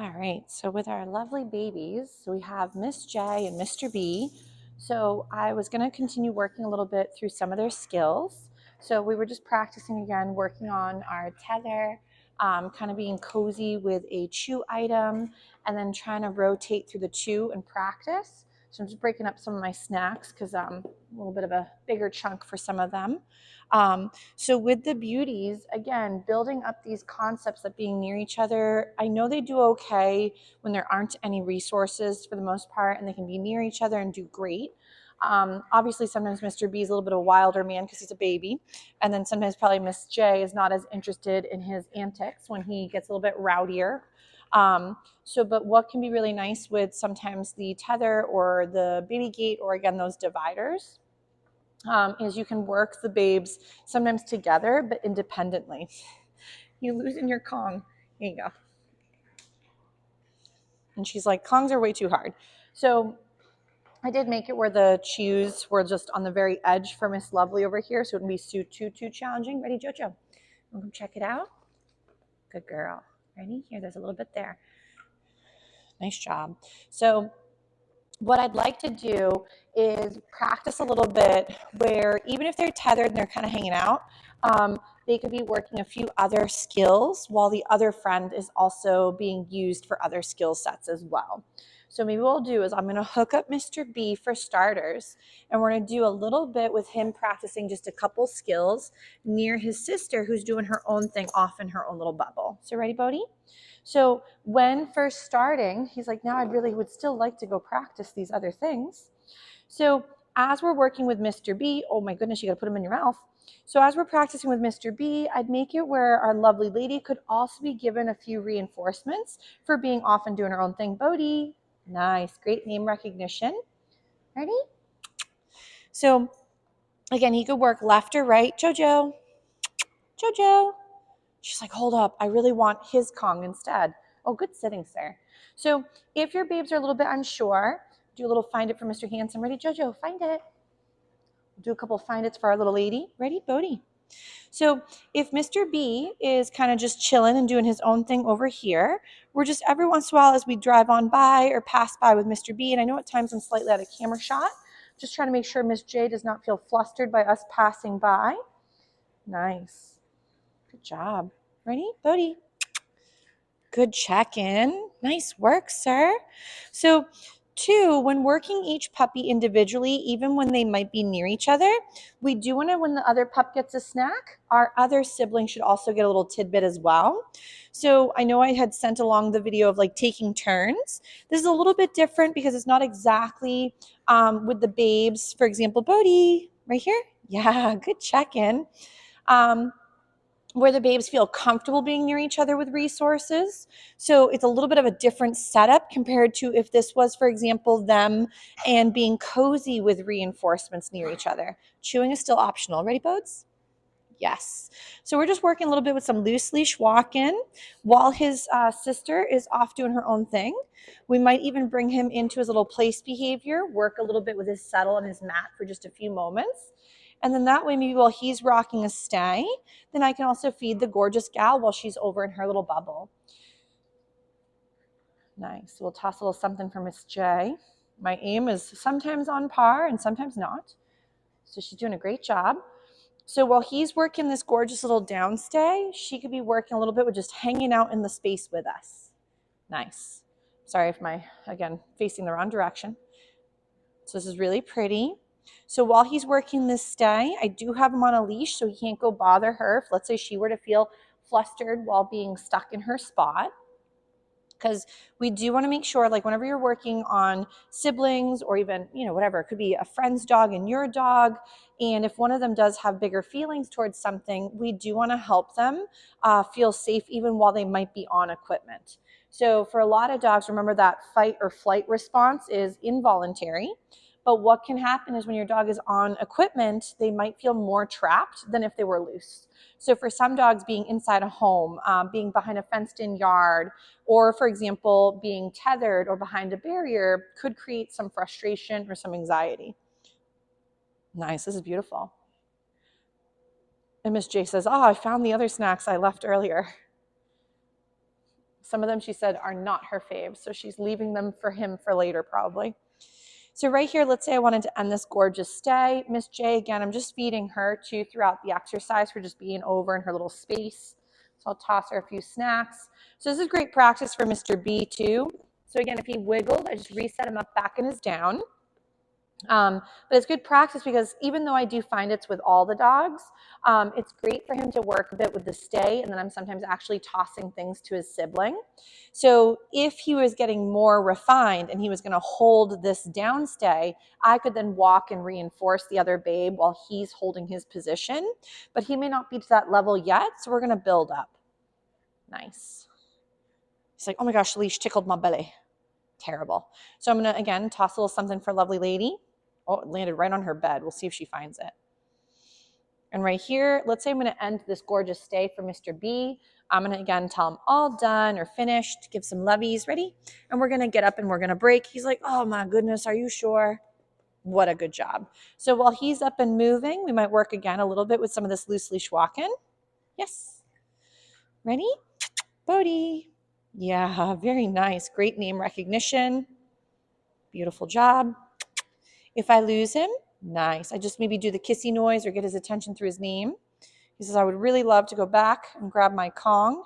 All right, so with our lovely babies, so we have Miss J and Mr. B. So I was going to continue working a little bit through some of their skills. So we were just practicing again, working on our tether, kind of being cozy with a chew item, and then trying to rotate through the chew and practice. So I'm just breaking up some of my snacks because a little bit of a bigger chunk for some of them. So with the beauties, again, building up these concepts of being near each other, I know they do okay when there aren't any resources for the most part, and they can be near each other and do great. Obviously, sometimes Mr. B is a little bit of a wilder man because he's a baby, and then sometimes probably Miss J is not as interested in his antics when he gets a little bit rowdier. But what can be really nice with sometimes the tether or the baby gate or again those dividers is you can work the babes sometimes together but independently. You loosen your Kong. Here you go. And she's like, Kongs are way too hard. So I did make it where the chews were just on the very edge for Miss Lovely over here, so it wouldn't be too challenging. Ready, Jojo? Wanna come check it out? Good girl. Ready? Here, there's a little bit there. Nice job. So what I'd like to do is practice a little bit where even if they're tethered and they're kind of hanging out, they could be working a few other skills while the other friend is also being used for other skill sets as well. So maybe what we'll do is I'm going to hook up Mr. B for starters, and we're going to do a little bit with him practicing just a couple skills near his sister who's doing her own thing off in her own little bubble. So ready, Bodie? So when first starting, he's like, now I really would still like to go practice these other things. So as we're working with Mr. B, oh my goodness, you got to put him in your mouth. So as we're practicing with Mr. B, I'd make it where our lovely lady could also be given a few reinforcements for being off and doing her own thing. Bodie, nice, great name recognition. Ready? So again, he could work left or right. Jojo, Jojo. She's like, hold up, I really want his Kong instead. Oh, good sitting, sir. So if your babes are a little bit unsure, do a little find it for Mr. Handsome. Ready, Jojo? Find it. Do a couple find it's for our little lady. Ready, Bodie? So if Mr. B is kind of just chilling and doing his own thing over here, we're just every once in a while as we drive on by or pass by with Mr. B, and I know at times I'm slightly out of camera shot, just trying to make sure Miss J does not feel flustered by us passing by. Nice. Good job. Ready, Bodie? Good check-in. Nice work, sir. So, two, when working each puppy individually, even when they might be near each other, we do want to, when the other pup gets a snack, our other sibling should also get a little tidbit as well. So I know I had sent along the video of like taking turns. This is a little bit different because it's not exactly with the babes. For example, Bodie, right here. Yeah, good check-in. Where the babes feel comfortable being near each other with resources. So it's a little bit of a different setup compared to if this was, for example, them and being cozy with reinforcements near each other. Chewing is still optional. Ready, Bodes? Yes. So we're just working a little bit with some loose leash walk-in while his sister is off doing her own thing. We might even bring him into his little place behavior, work a little bit with his settle and his mat for just a few moments. And then that way, maybe while he's rocking a stay, then I can also feed the gorgeous gal while she's over in her little bubble. Nice. We'll toss a little something for Miss J. My aim is sometimes on par and sometimes not. So she's doing a great job. So while he's working this gorgeous little downstay, she could be working a little bit with just hanging out in the space with us. Nice. Sorry if again, facing the wrong direction. So this is really pretty. So while he's working this stay, I do have him on a leash so he can't go bother her if, let's say, she were to feel flustered while being stuck in her spot. Because we do want to make sure, like whenever you're working on siblings or even, whatever, it could be a friend's dog and your dog. And if one of them does have bigger feelings towards something, we do want to help them feel safe even while they might be on equipment. So for a lot of dogs, remember that fight or flight response is involuntary. But what can happen is when your dog is on equipment, they might feel more trapped than if they were loose. So for some dogs, being inside a home, being behind a fenced-in yard, or for example, being tethered or behind a barrier could create some frustration or some anxiety. Nice, this is beautiful. And Miss J says, oh, I found the other snacks I left earlier. Some of them, she said, are not her faves, so she's leaving them for him for later probably. So right here, let's say I wanted to end this gorgeous stay. Miss J, again, I'm just feeding her too throughout the exercise for just being over in her little space. So I'll toss her a few snacks. So this is great practice for Mr. B too. So again, if he wiggled, I just reset him up back in his down. But it's good practice because even though I do find it's with all the dogs, it's great for him to work a bit with the stay, and then I'm sometimes actually tossing things to his sibling. So if he was getting more refined and he was going to hold this down stay, I could then walk and reinforce the other babe while he's holding his position, but he may not be to that level yet, so we're going to build up. Nice. He's like, oh my gosh, the leash tickled my belly. Terrible. So I'm going to, again, toss a little something for lovely lady. Oh, it landed right on her bed. We'll see if she finds it. And right here, let's say I'm going to end this gorgeous stay for Mr. B. I'm going to, again, tell him all done or finished, give some lovies. Ready? And we're going to get up and we're going to break. He's like, oh my goodness, are you sure? What a good job. So while he's up and moving, we might work again a little bit with some of this loose leash walking. Yes. Ready? Bodie. Yeah, very nice. Great name recognition. Beautiful job. If I lose him, nice. I just maybe do the kissy noise or get his attention through his name. He says, I would really love to go back and grab my Kong.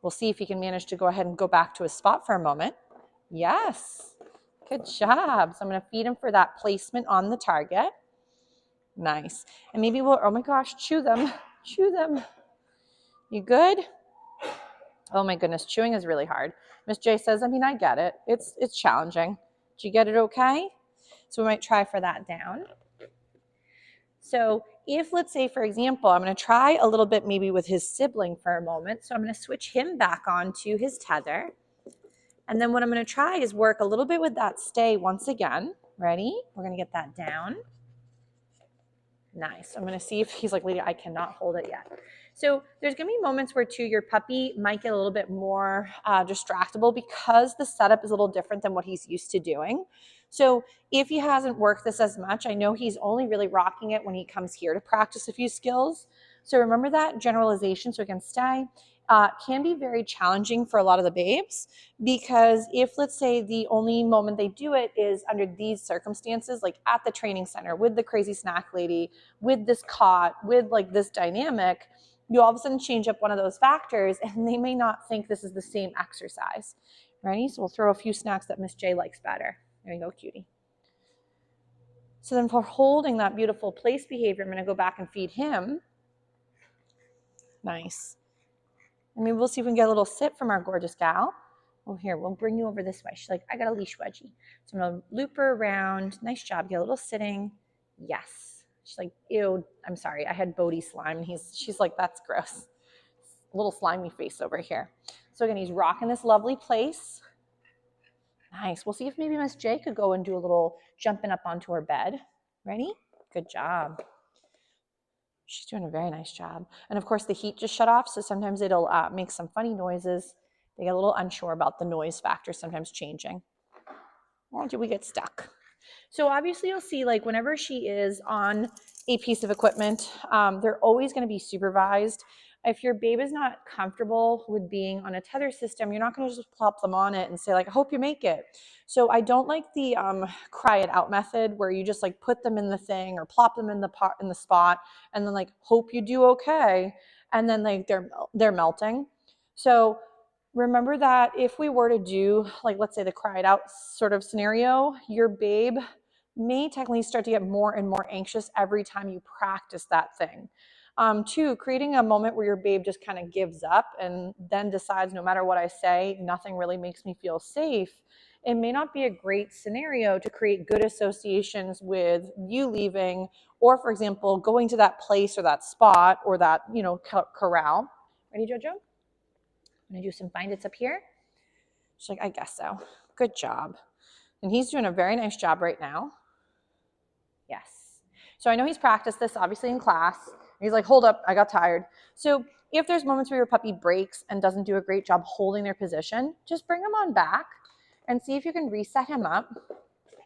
We'll see if he can manage to go ahead and go back to his spot for a moment. Yes. Good job. So I'm going to feed him for that placement on the target. Nice. And maybe we'll, oh my gosh, chew them. Chew them. You good? Oh my goodness, chewing is really hard. Miss J says, I mean, I get it. It's challenging. Did you get it okay? So we might try for that down. So if, let's say, for example, I'm going to try a little bit maybe with his sibling for a moment. So I'm going to switch him back onto his tether. And then what I'm going to try is work a little bit with that stay once again. Ready? We're going to get that down. Nice. I'm going to see if he's like, lady, I cannot hold it yet. So there's going to be moments where, too, your puppy might get a little bit more distractible because the setup is a little different than what he's used to doing. So if he hasn't worked this as much, I know he's only really rocking it when he comes here to practice a few skills. So remember that generalization. So again, stay can be very challenging for a lot of the babes because if, let's say, the only moment they do it is under these circumstances, like at the training center with the crazy snack lady, with this cot, with like this dynamic, you all of a sudden change up one of those factors and they may not think this is the same exercise. Ready? So we'll throw a few snacks that Miss J likes better. There you go, cutie. So then for holding that beautiful place behavior, I'm going to go back and feed him. Nice. And maybe we'll see if we can get a little sit from our gorgeous gal. Oh, here, we'll bring you over this way. She's like, I got a leash wedgie. So I'm going to loop her around. Nice job. Get a little sitting. Yes. She's like, ew, I'm sorry. I had Bodie slime. And she's like, that's gross. A little slimy face over here. So again, he's rocking this lovely place. Nice. We'll see if maybe Miss J could go and do a little jumping up onto her bed. Ready? Good job. She's doing a very nice job. And of course, the heat just shut off, so sometimes it'll make some funny noises. They get a little unsure about the noise factor sometimes changing. Or do we get stuck? So obviously you'll see, like, whenever she is on a piece of equipment, they're always going to be supervised. If your babe is not comfortable with being on a tether system, you're not going to just plop them on it and say, like, I hope you make it. So I don't like the cry it out method where you just like put them in the thing or plop them in the spot and then like hope you do okay, and then like they're melting. So remember that if we were to do, like, let's say the cry it out sort of scenario, your babe may technically start to get more and more anxious every time you practice that thing. Two, creating a moment where your babe just kind of gives up and then decides, no matter what I say, nothing really makes me feel safe. It may not be a great scenario to create good associations with you leaving, or, for example, going to that place or that spot or that, corral. Ready, Jojo? I'm going to do some find it's up here. She's like, I guess so. Good job. And he's doing a very nice job right now. Yes. So I know he's practiced this, obviously, in class. He's like, hold up, I got tired. So if there's moments where your puppy breaks and doesn't do a great job holding their position, just bring him on back and see if you can reset him up.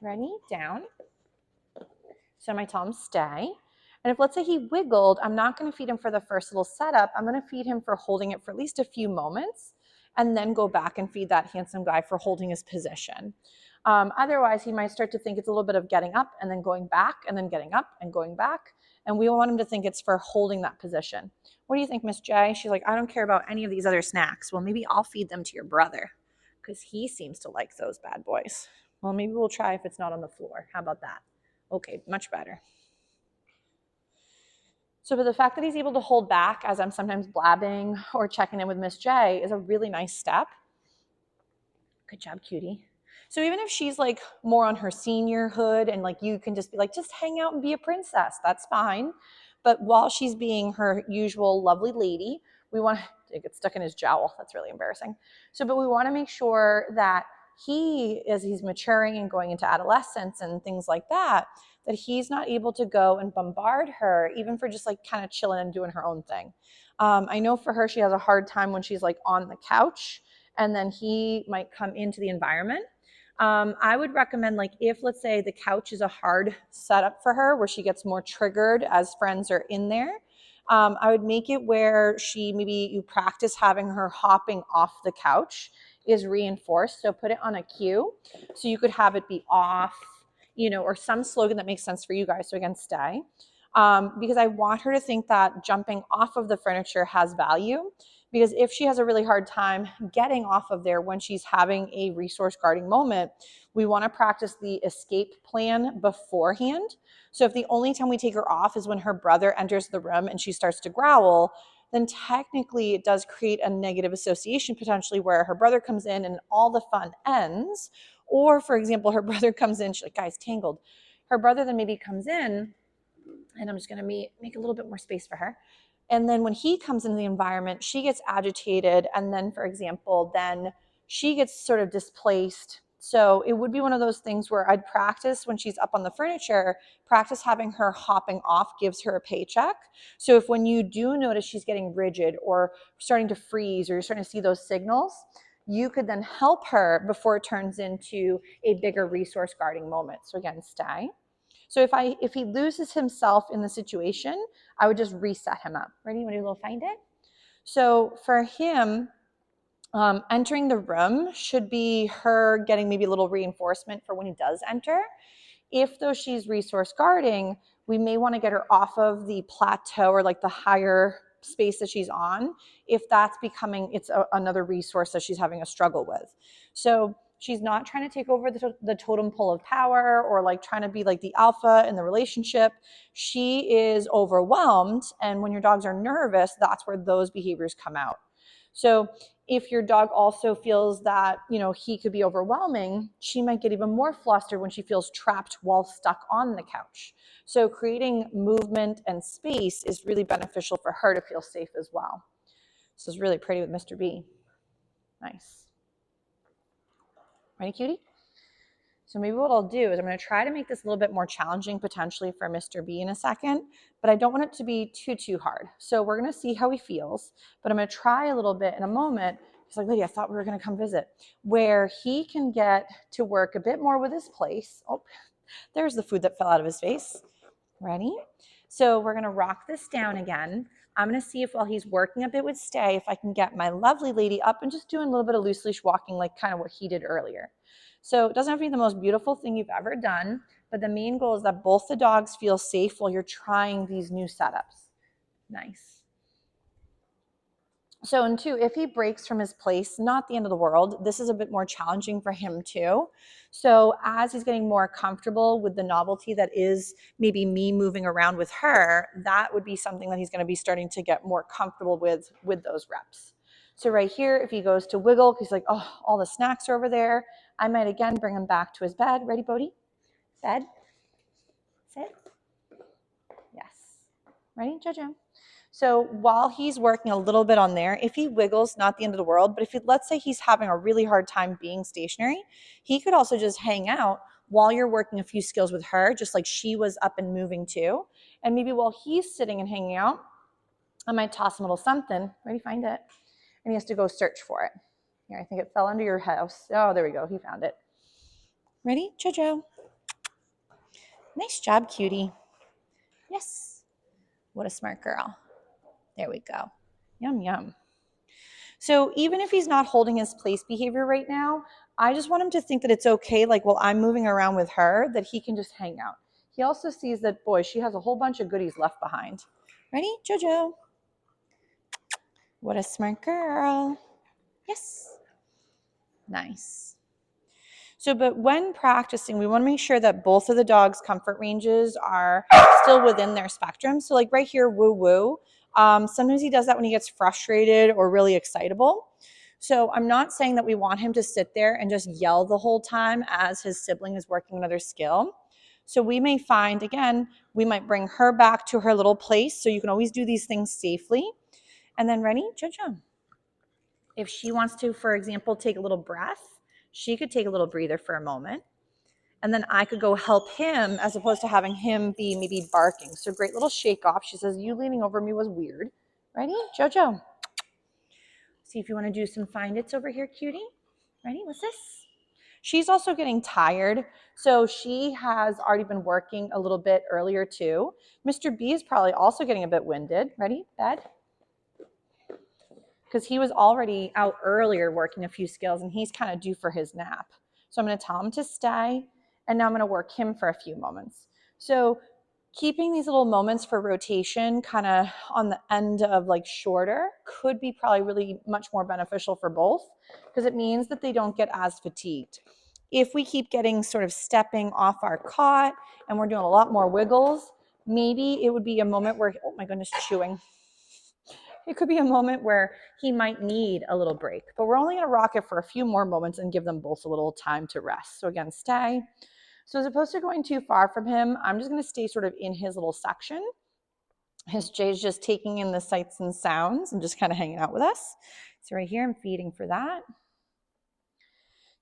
Ready? Down. So I might tell him stay. And if let's say he wiggled, I'm not going to feed him for the first little setup. I'm going to feed him for holding it for at least a few moments and then go back and feed that handsome guy for holding his position. Otherwise, he might start to think it's a little bit of getting up and then going back and then getting up and going back. And we want him to think it's for holding that position. What do you think, Miss J? She's like, I don't care about any of these other snacks. Well, maybe I'll feed them to your brother because he seems to like those bad boys. Well, maybe we'll try if it's not on the floor. How about that? Okay, much better. So but the fact that he's able to hold back as I'm sometimes blabbing or checking in with Miss J is a really nice step. Good job, cutie. So even if she's like more on her seniorhood and like you can just be like, just hang out and be a princess, that's fine. But while she's being her usual lovely lady, we want to get stuck in his jowl. That's really embarrassing. So, but we want to make sure that he, as he's maturing and going into adolescence and things like that, that he's not able to go and bombard her, even for just like kind of chilling and doing her own thing. I know for her, she has a hard time when she's like on the couch and then he might come into the environment. I would recommend, like, if let's say the couch is a hard setup for her where she gets more triggered as friends are in there, I would make it where you practice having her hopping off the couch is reinforced. So put it on a cue. So you could have it be off, or some slogan that makes sense for you guys. So again, stay. Because I want her to think that jumping off of the furniture has value. Because if she has a really hard time getting off of there when she's having a resource guarding moment, we want to practice the escape plan beforehand. So if the only time we take her off is when her brother enters the room and she starts to growl, then technically it does create a negative association potentially where her brother comes in and all the fun ends. Or for example, her brother comes in, she's like, guys, tangled. Her brother then maybe comes in, and I'm just going to make a little bit more space for her. And then when he comes into the environment, she gets agitated. And then, for example, then she gets sort of displaced. So it would be one of those things where I'd practice when she's up on the furniture, practice having her hopping off gives her a paycheck. So if when you do notice she's getting rigid or starting to freeze or you're starting to see those signals, you could then help her before it turns into a bigger resource guarding moment. So again, stay. So if he loses himself in the situation, I would just reset him up. Ready? You want to do a little find it? So for him, entering the room should be her getting maybe a little reinforcement for when he does enter. If though she's resource guarding, we may want to get her off of the plateau or like the higher space that she's on if that's becoming another resource that she's having a struggle with. So she's not trying to take over the totem pole of power or like trying to be like the alpha in the relationship. She is overwhelmed. And when your dogs are nervous, that's where those behaviors come out. So if your dog also feels that, he could be overwhelming, she might get even more flustered when she feels trapped while stuck on the couch. So creating movement and space is really beneficial for her to feel safe as well. This is really pretty with Mr. B. Nice. Ready, cutie? So maybe what I'll do is I'm going to try to make this a little bit more challenging potentially for Mr. B in a second, but I don't want it to be too hard. So we're going to see how he feels, but I'm going to try a little bit in a moment. He's like, Lydia, I thought we were going to come visit, where he can get to work a bit more with his place. Oh, there's the food that fell out of his face. Ready? So we're going to rock this down again. I'm going to see if while he's working a bit with stay, if I can get my lovely lady up and just doing a little bit of loose leash walking, like kind of what he did earlier. So it doesn't have to be the most beautiful thing you've ever done, but the main goal is that both the dogs feel safe while you're trying these new setups. Nice. So, and two, if he breaks from his place, not the end of the world. This is a bit more challenging for him too. So as he's getting more comfortable with the novelty that is maybe me moving around with her, that would be something that he's going to be starting to get more comfortable with those reps. So right here, if he goes to wiggle, he's like, oh, all the snacks are over there. I might again bring him back to his bed. Ready, Bodie? Bed. Sit. Yes. Ready, Jojo? So while he's working a little bit on there, if he wiggles, not the end of the world, but let's say he's having a really hard time being stationary, he could also just hang out while you're working a few skills with her, just like she was up and moving too. And maybe while he's sitting and hanging out, I might toss him a little something. Ready, find it. And he has to go search for it. Here, I think it fell under your house. Oh, there we go. He found it. Ready, Jojo? Nice job, cutie. Yes. What a smart girl. There we go. Yum, yum. So even if he's not holding his place behavior right now, I just want him to think that it's okay, like while I'm moving around with her, that he can just hang out. He also sees that, boy, she has a whole bunch of goodies left behind. Ready, Jojo? What a smart girl. Yes. Nice. So, but when practicing, we want to make sure that both of the dog's comfort ranges are still within their spectrum. So like right here, woo woo. Sometimes he does that when he gets frustrated or really excitable. So I'm not saying that we want him to sit there and just yell the whole time as his sibling is working another skill. So we may find, again, we might bring her back to her little place. So you can always do these things safely. And then ready, Jojo. If she wants to, for example, take a little breath, she could take a little breather for a moment. And then I could go help him as opposed to having him be maybe barking. So great little shake off. She says, you leaning over me was weird. Ready, Jojo? See if you want to do some find its over here, cutie. Ready? What's this? She's also getting tired. So she has already been working a little bit earlier too. Mr. B is probably also getting a bit winded. Ready? Bed? Because he was already out earlier working a few skills and he's kind of due for his nap. So I'm going to tell him to stay, and now I'm going to work him for a few moments. So keeping these little moments for rotation kind of on the end of like shorter could be probably really much more beneficial for both, because it means that they don't get as fatigued. If we keep getting sort of stepping off our cot and we're doing a lot more wiggles, maybe it would be a moment where, oh my goodness, chewing. It could be a moment where he might need a little break, but we're only going to rock it for a few more moments and give them both a little time to rest. So again, stay. So as opposed to going too far from him, I'm just going to stay sort of in his little section. His Jay's just taking in the sights and sounds and just kind of hanging out with us. So right here, I'm feeding for that.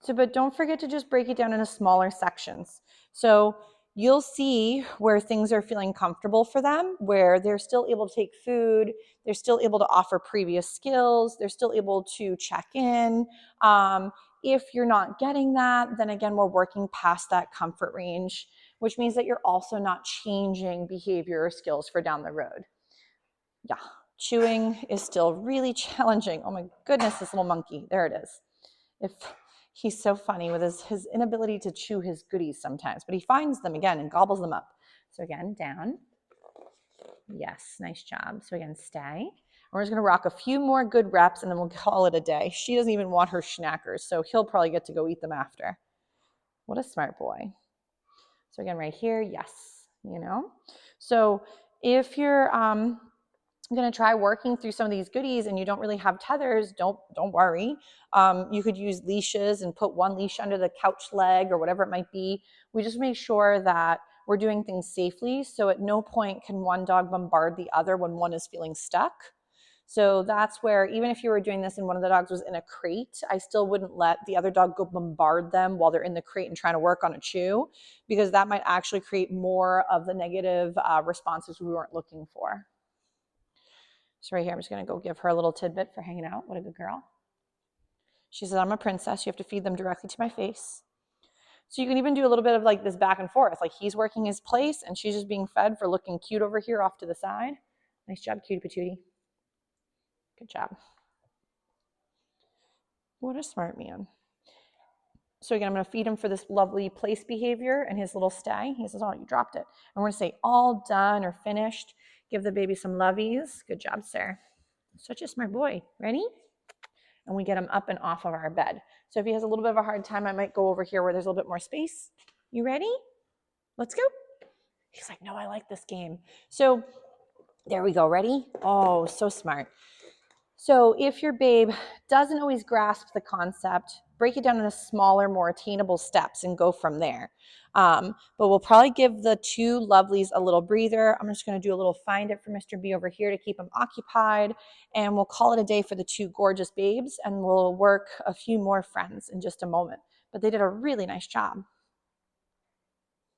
So, but don't forget to just break it down into smaller sections. So you'll see where things are feeling comfortable for them, where they're still able to take food, they're still able to offer previous skills, they're still able to check in. If you're not getting that, then again, we're working past that comfort range, which means that you're also not changing behavior or skills for down the road. Yeah, chewing is still really challenging. Oh my goodness, this little monkey, there it is. He's so funny with his inability to chew his goodies sometimes, but he finds them again and gobbles them up. So again, down. Yes, nice job. So again, stay. We're just going to rock a few more good reps and then we'll call it a day. She doesn't even want her schnackers, so he'll probably get to go eat them after. What a smart boy. So again, right here, yes, you know. So if you're going to try working through some of these goodies and you don't really have tethers, don't worry. You could use leashes and put one leash under the couch leg or whatever it might be. We just make sure that we're doing things safely, so at no point can one dog bombard the other when one is feeling stuck. So that's where, even if you were doing this and one of the dogs was in a crate, I still wouldn't let the other dog go bombard them while they're in the crate and trying to work on a chew, because that might actually create more of the negative responses we weren't looking for. So right here, I'm just going to go give her a little tidbit for hanging out. What a good girl. She says, I'm a princess. You have to feed them directly to my face. So you can even do a little bit of like this back and forth. Like he's working his place and she's just being fed for looking cute over here off to the side. Nice job, cutie patootie. Good job. What a smart man. So again, I'm going to feed him for this lovely place behavior and his little stay. He says, oh, you dropped it. And we're going to say all done or finished. Give the baby some lovies. Good job, sir. Such a smart boy. Ready? And we get him up and off of our bed. So if he has a little bit of a hard time, I might go over here where there's a little bit more space. You ready? Let's go. He's like, no, I like this game. So there we go. Ready? Oh, so smart. So if your babe doesn't always grasp the concept, break it down into smaller, more attainable steps and go from there. But we'll probably give the two lovelies a little breather. I'm just going to do a little find it for Mr. B over here to keep him occupied. And we'll call it a day for the two gorgeous babes. And we'll work a few more friends in just a moment. But they did a really nice job.